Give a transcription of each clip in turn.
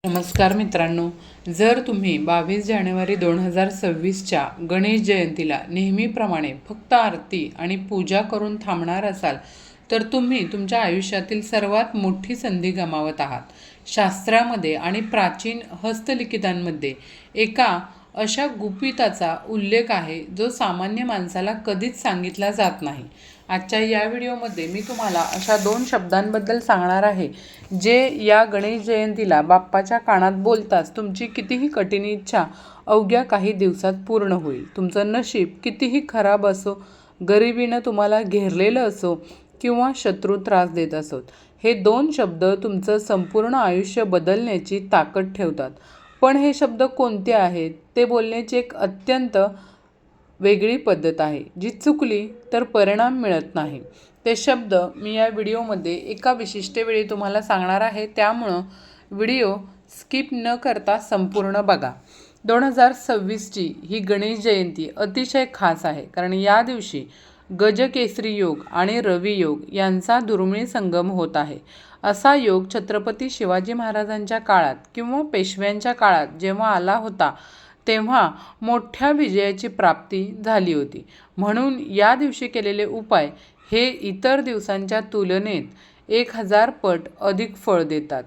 नमस्कार मित्रांनो, जर तुम्ही 22 जानेवारी 2026च्या गणेश जयंतीला नेहमीप्रमाणे फक्त आरती आणि पूजा करून थांबणार असाल तर तुम्ही तुमच्या आयुष्यातील सर्वात मोठी संधी गमावत आहात. शास्त्रामध्ये आणि प्राचीन हस्तलिखितांमध्ये एका अशा गुपिताचा उल्लेख आहे जो सामान्य माणसाला कधीच सांगितला जात नाही. आजच्या या व्हिडिओमध्ये मी तुम्हाला अशा 2 शब्दांबद्दल सांगणार आहे जे या गणेश जयंतीला बाप्पाच्या कानात बोलताच तुमची कितीही कठीण इच्छा अवघ्या काही दिवसात पूर्ण होईल. तुमचं नशीब कितीही खराब असो, गरिबीनं तुम्हाला घेरलेलं असो किंवा शत्रू त्रास देत असोत, हे 2 शब्द तुमचं संपूर्ण आयुष्य बदलण्याची ताकद ठेवतात. पण हे शब्द कोणते आहेत ते बोलण्याची एक अत्यंत वेगळी पद्धत आहे जी चुकली तर परिणाम मिळत नाही. ते शब्द मी या व्हिडिओमध्ये एका विशिष्ट वेळी तुम्हाला सांगणार आहे, त्यामुळं व्हिडिओ स्किप न करता संपूर्ण बघा. 2026ची ही गणेश जयंती अतिशय खास आहे कारण या दिवशी गजकेसरी योग आणि रवी योग यांचा दुर्मिळ संगम होत आहे. असा योग छत्रपती शिवाजी महाराजांच्या काळात किंवा पेशव्यांच्या काळात जेव्हा आला होता तेव्हा मोठ्या विजयाची प्राप्ती झाली होती. म्हणून या दिवशी केलेले उपाय हे इतर दिवसांच्या तुलनेत 1000 पट अधिक फळ देतात.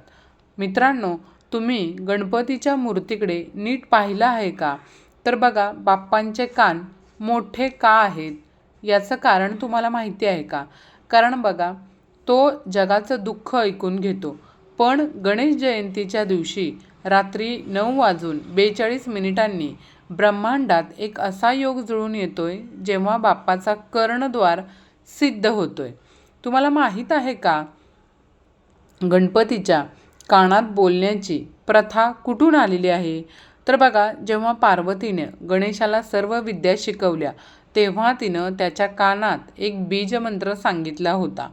मित्रांनो, तुम्ही गणपतीच्या मूर्तीकडे नीट पाहिलं आहे का? तर बघा, बाप्पांचे कान मोठे का आहेत याचं कारण तुम्हाला माहिती आहे का? कारण बघा, तो जगाचं दुःख ऐकून घेतो. पण गणेश जयंतीच्या दिवशी रात्री 9:42 ब्रह्मांडात एक असा योग जुळून येतोय जेव्हा बाप्पाचा कर्णद्वार सिद्ध होतोय. तुम्हाला माहीत आहे का गणपतीच्या कानात बोलण्याची प्रथा कुठून आलेली आहे? तर बघा, जेव्हा पार्वतीने गणेशाला सर्व विद्या शिकवल्या तेव्हा तिनं त्याच्या कानात एक बीजमंत्र सांगितला होता.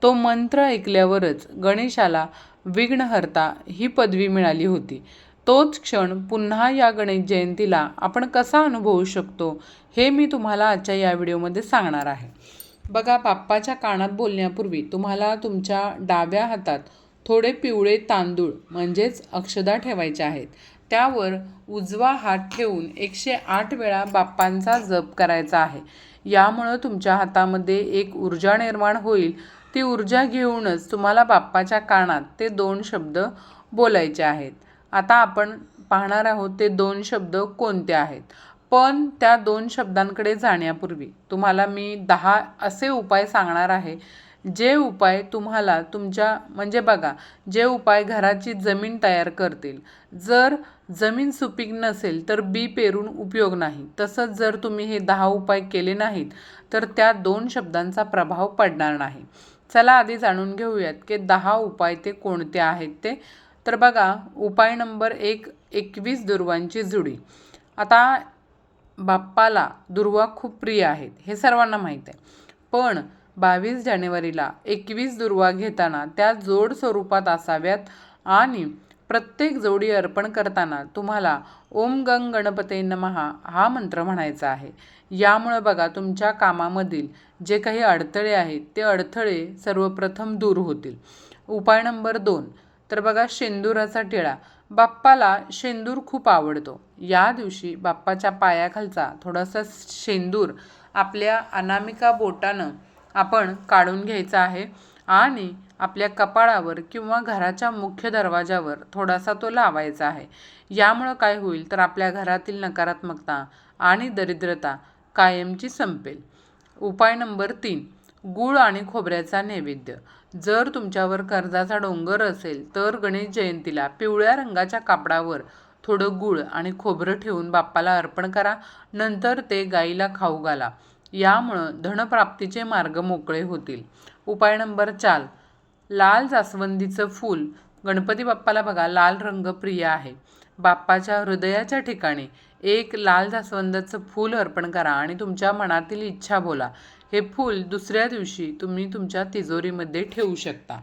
तो मंत्र ऐकल्यावरच गणेशाला विघ्नहर्ता ही पदवी मिळाली होती. तोच क्षण पुन्हा या गणेश जयंतीला आपण कसा अनुभवू शकतो हे मी तुम्हाला आजच्या या व्हिडिओमध्ये सांगणार आहे. बघा, बाप्पाच्या कानात बोलण्यापूर्वी तुम्हाला तुमच्या डाव्या हातात थोडे पिवळे तांदूळ म्हणजेच अक्षदा ठेवायचे आहेत. त्यावर उजवा हात ठेवून 108 वेळा बाप्पांचा जप करायचा आहे. यामुळं तुमच्या हातामध्ये एक ऊर्जा निर्माण होईल. ती ऊर्जा घेऊनच तुम्हाला बाप्पाच्या कानात ते 2 शब्द बोलायचे आहेत. आता आपण पाहणार आहोत ते 2 शब्द कोणते आहेत. पण त्या 2 शब्दांकडे जाण्यापूर्वी तुम्हाला मी 10 असे उपाय सांगणार आहे जे उपाय तुम्हाला तुमच्या बघा, जे उपाय घराची जमीन तयार करतील. जर जमीन सुपीक नसेल तर बी पेरून उपयोग नाही. तसंच जर तुम्ही हे 10 उपाय केले नाहीत तर त्या 2 शब्दांचा प्रभाव पडणार नाही. चला आधी जाणून घेऊयात की 10 उपाय ते कोणते आहेत ते. तर बघा, उपाय नंबर 1, 21 दुर्वांची जुडी. आता बाप्पाला दुर्वा खूप प्रिय आहेत हे सर्वांना माहीत आहे. पण 22 जानेवारीला 21 दुर्वा घेताना त्या जोड स्वरूपात असाव्यात आणि प्रत्येक जोडी अर्पण करताना तुम्हाला ओम गंग गणपते नमः हा मंत्र म्हणायचा आहे. यामुळं बघा, तुमच्या कामामधील जे काही अडथळे आहेत ते अडथळे सर्वप्रथम दूर होतील. उपाय नंबर 2, तर बघा, शेंदुराचा टिळा. बाप्पाला शेंदूर खूप आवडतो. या दिवशी बाप्पाच्या पायाखालचा थोडासा शेंदूर आपल्या अनामिका बोटानं आपण काढून घ्यायचा आहे आणि आपल्या कपाळावर किंवा घराच्या मुख्य दरवाजावर थोडासा तो लावायचा आहे. यामुळं काय होईल तर आपल्या घरातील नकारात्मकता आणि दरिद्रता कायमची संपेल. उपाय नंबर 3, गूळ आणि खोबऱ्याचा नैवेद्य. जर तुमच्यावर कर्जाचा डोंगर असेल तर गणेश जयंतीला पिवळ्या रंगाच्या कापडावर थोडं गूळ आणि खोबरं ठेवून बाप्पाला अर्पण करा. नंतर ते गाईला खाऊ घाला. यामुळं धनप्राप्तीचे मार्ग मोकळे होतील. उपाय नंबर 4, लाल जास्वंदीचं फूल. गणपती बाप्पाला बघा लाल रंग प्रिय आहे. बाप्पाच्या हृदयाच्या ठिकाणी एक लाल जास्वंदाचं फूल अर्पण करा आणि तुमच्या मनातील इच्छा बोला. हे फूल दुसऱ्या दिवशी तुम्ही तुमच्या तिजोरीमध्ये ठेवू शकता.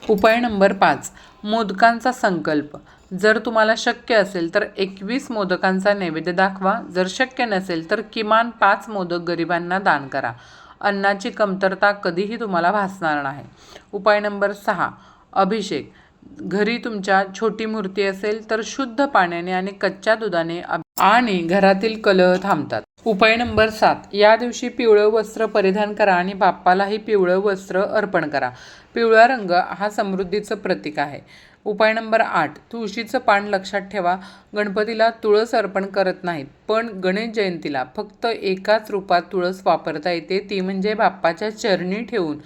उपाय नंबर 5, मोदकांचा संकल्प. जर तुम्हाला शक्य असेल तर 21 मोदकांचा नैवेद्य दाखवा. जर शक्य नसेल तर किमान 5 मोदक गरिबांना दान करा. अन्नाची कमतरता कधीही तुम्हाला भासणार नाही. उपाय नंबर 6, अभिषेक. घरी तुमच्या छोटी मूर्ती असेल तर शुद्ध पाण्याने आणि कच्च्या दुधाने आणि घरातील कलह थांबतात. उपाय नंबर 7, या दिवशी पिवळं वस्त्र परिधान करा आणि बाप्पालाही पिवळं वस्त्र अर्पण करा. पिवळा रंग हा समृद्धीचं प्रतीक आहे. उपाय नंबर 8, तुळशीचं पान लक्षात ठेवा. गणपतीला तुळस अर्पण करत नाहीत, पण गणेश जयंतीला फक्त एकाच रूपात तुळस वापरता येते, ती म्हणजे बाप्पाच्या चरणी ठेवून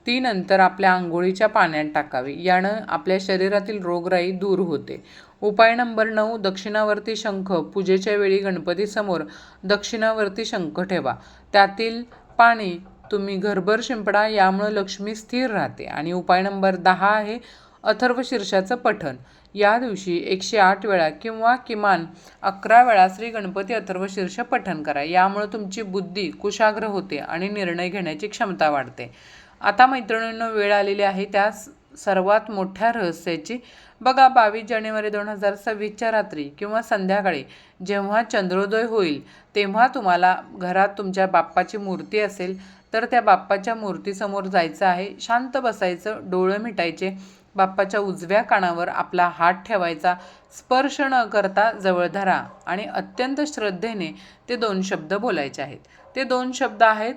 ती नंतर आपल्या आंघोळीच्या पाण्यात टाकावी. यानं आपल्या शरीरातील रोगराई दूर होते. उपाय नंबर 9, दक्षिणावर्ती शंख. पूजेच्या वेळी गणपतीसमोर दक्षिणावर्ती शंख ठेवा. त्यातील पाणी तुम्ही घरभर शिंपडा, यामुळे लक्ष्मी स्थिर राहते. आणि उपाय नंबर 10 आहे अथर्वशीर्षाचं पठण. या दिवशी 108 वेळा किंवा किमान 11 वेळा श्री गणपती अथर्वशीर्ष पठण करा. यामुळे तुमची बुद्धी कुशाग्र होते आणि निर्णय घेण्याची क्षमता वाढते. आता मैत्रिणींनो, वेळ आलेली आहे त्या सर्वात मोठ्या रहस्याची. बघा, 22 जानेवारी 2026च्या रात्री किंवा संध्याकाळी जेव्हा चंद्रोदय होईल तेव्हा तुम्हाला घरात तुमच्या बाप्पाची मूर्ती असेल तर त्या बाप्पाच्या मूर्तीसमोर जायचं आहे. शांत बसायचं, डोळे मिटायचे, बाप्पाच्या उजव्या कानावर आपला हात ठेवायचा, स्पर्श न करता जवळ धरा आणि अत्यंत श्रद्धेने ते 2 शब्द बोलायचे आहेत. ते 2 शब्द आहेत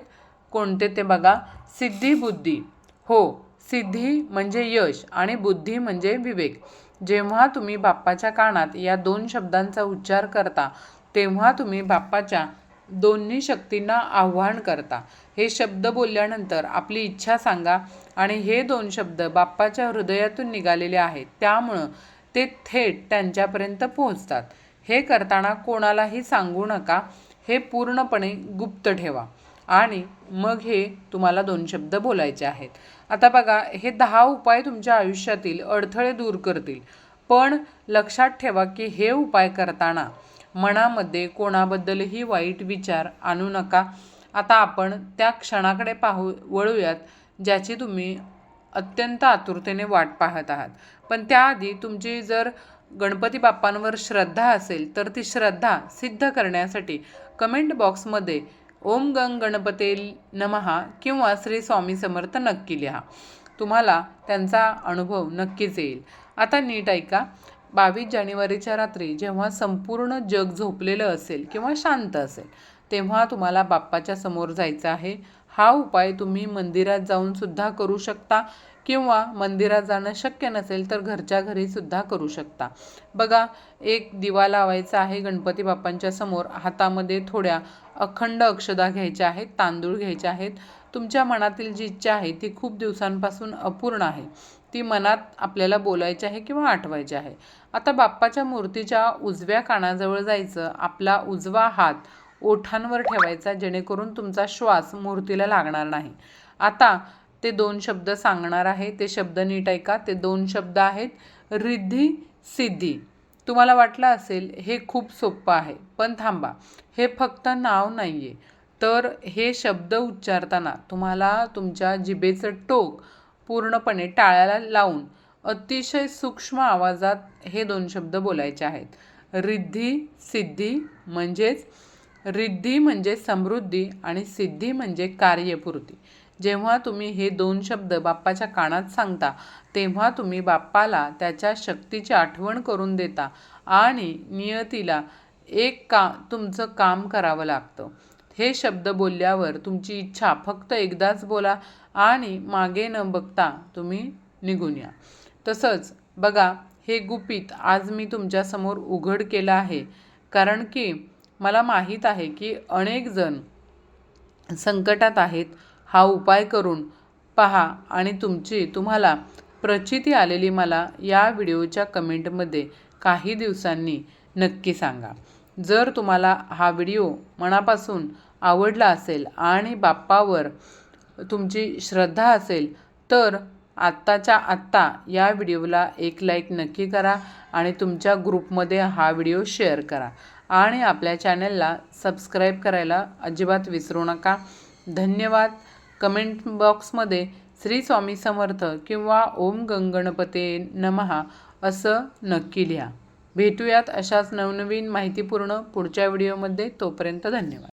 कोणते ते बघा. सिद्धी बुद्धी. हो, सिद्धी म्हणजे यश आणि बुद्धी म्हणजे विवेक. जेव्हा तुम्ही बाप्पाच्या कानात या 2 शब्दांचा उच्चार करता तेव्हा तुम्ही बाप्पाच्या दोन्ही शक्तींना आव्हान करता. हे शब्द बोलल्यानंतर आपली इच्छा सांगा आणि हे 2 शब्द बाप्पाच्या हृदयातून निघालेले आहेत, त्यामुळं ते थेट त्यांच्यापर्यंत पोहोचतात. हे करताना कोणालाही सांगू नका, हे पूर्णपणे गुप्त ठेवा आणि मग हे तुम्हाला 2 शब्द बोलायचे आहेत. आता बघा, हे 10 उपाय तुमच्या आयुष्यातील अडथळे दूर करतील, पण लक्षात ठेवा की हे उपाय करताना मनामध्ये कोणाबद्दलही वाईट विचार आणू नका. आता आपण त्या क्षणाकडे वळूयात ज्याची तुम्ही अत्यंत आतुरतेने वाट पाहत आहात. पण त्याआधी तुमची जर गणपती बाप्पांवर श्रद्धा असेल तर ती श्रद्धा सिद्ध करण्यासाठी कमेंट बॉक्समध्ये ओम गंग गणपते नमः किंवा श्री स्वामी समर्थ नक्की लिहा. तुम्हाला त्यांचा अनुभव नक्कीच येईल. आता नीट ऐका. 22 जानेवारीच्या रात्री जेव्हा संपूर्ण जग झोपलेलं असेल किंवा शांत असेल तेव्हा तुम्हाला बाप्पाच्या समोर जायचं आहे. हा उपाय तुम्ही मंदिरात जाऊन सुद्धा करू शकता किंवा मंदिरात जाणं शक्य नसेल तर घरच्या घरी सुद्धा करू शकता. बघा, एक दिवा लावायचा आहे गणपती बाप्पांच्या समोर. हातामध्ये थोड्या अखंड अक्षदा घ्यायच्या आहेत, तांदूळ घ्यायचे आहेत. तुमच्या मनातील जी इच्छा आहे ती खूप दिवसांपासून अपूर्ण आहे, ती मनात आपल्याला बोलायची आहे किंवा आठवायची आहे. आता बाप्पाच्या मूर्तीच्या उजव्या कानाजवळ जायचं. आपला उजवा हात ओठांवर ठेवायचा जेणेकरून तुमचा श्वास मूर्तीला लागणार नाही. आता ते 2 शब्द सांगणार आहे. ते शब्द नीट ऐका. ते 2 शब्द आहेत रिद्धी सिद्धी. तुम्हाला वाटलं असेल हे खूप सोपं आहे, पण थांबा, हे फक्त नाव नाही आहे. तर हे शब्द उच्चारताना तुम्हाला तुमच्या जिभेचं टोक पूर्णपणे टाळ्याला लावून अतिशय सूक्ष्म आवाजात हे 2 शब्द बोलायचे आहेत. रिद्धी सिद्धी. रिद्धी म्हणजे समृद्धी आणि सिद्धी म्हणजे कार्यपूर्ती. जेव्हा तुम्ही हे 2 शब्द बाप्पाच्या कानात सांगता तेव्हा तुम्ही बाप्पाला त्याच्या शक्तीची आठवण करून देता आणि नियतीला तुमचं काम करावं लागतं. हे शब्द बोलल्यावर तुमची इच्छा फक्त एकदाच बोला आणि मागे न बघता तुम्ही निघून या. तसंच बघा, हे गुपित आज मी तुमच्यासमोर उघड केलं आहे, कारण की मला माहीत आहे की अनेक जण संकटात आहेत. हा उपाय करून पहा आणि तुम्हाला प्रचिती आलेली मला या व्हिडिओच्या कमेंटमध्ये काही दिवसांनी नक्की सांगा. जर तुम्हाला हा व्हिडिओ मनापासून आवडला असेल आणि बाप्पावर तुमची श्रद्धा असेल तर आत्ताच्या आत्ता या व्हिडिओला एक लाईक नक्की करा आणि तुमच्या ग्रुपमध्ये हा व्हिडिओ शेअर करा आणि आपल्या चॅनलला सबस्क्राईब करायला अजिबात विसरू नका. धन्यवाद. कमेंट बॉक्समध्ये श्री स्वामी समर्थ किंवा ओम गणपते नमः असं नक्की लिहा. भेटूयात अशाच नवनवीन माहितीपूर्ण पुढच्या व्हिडिओमध्ये. तोपर्यंत धन्यवाद.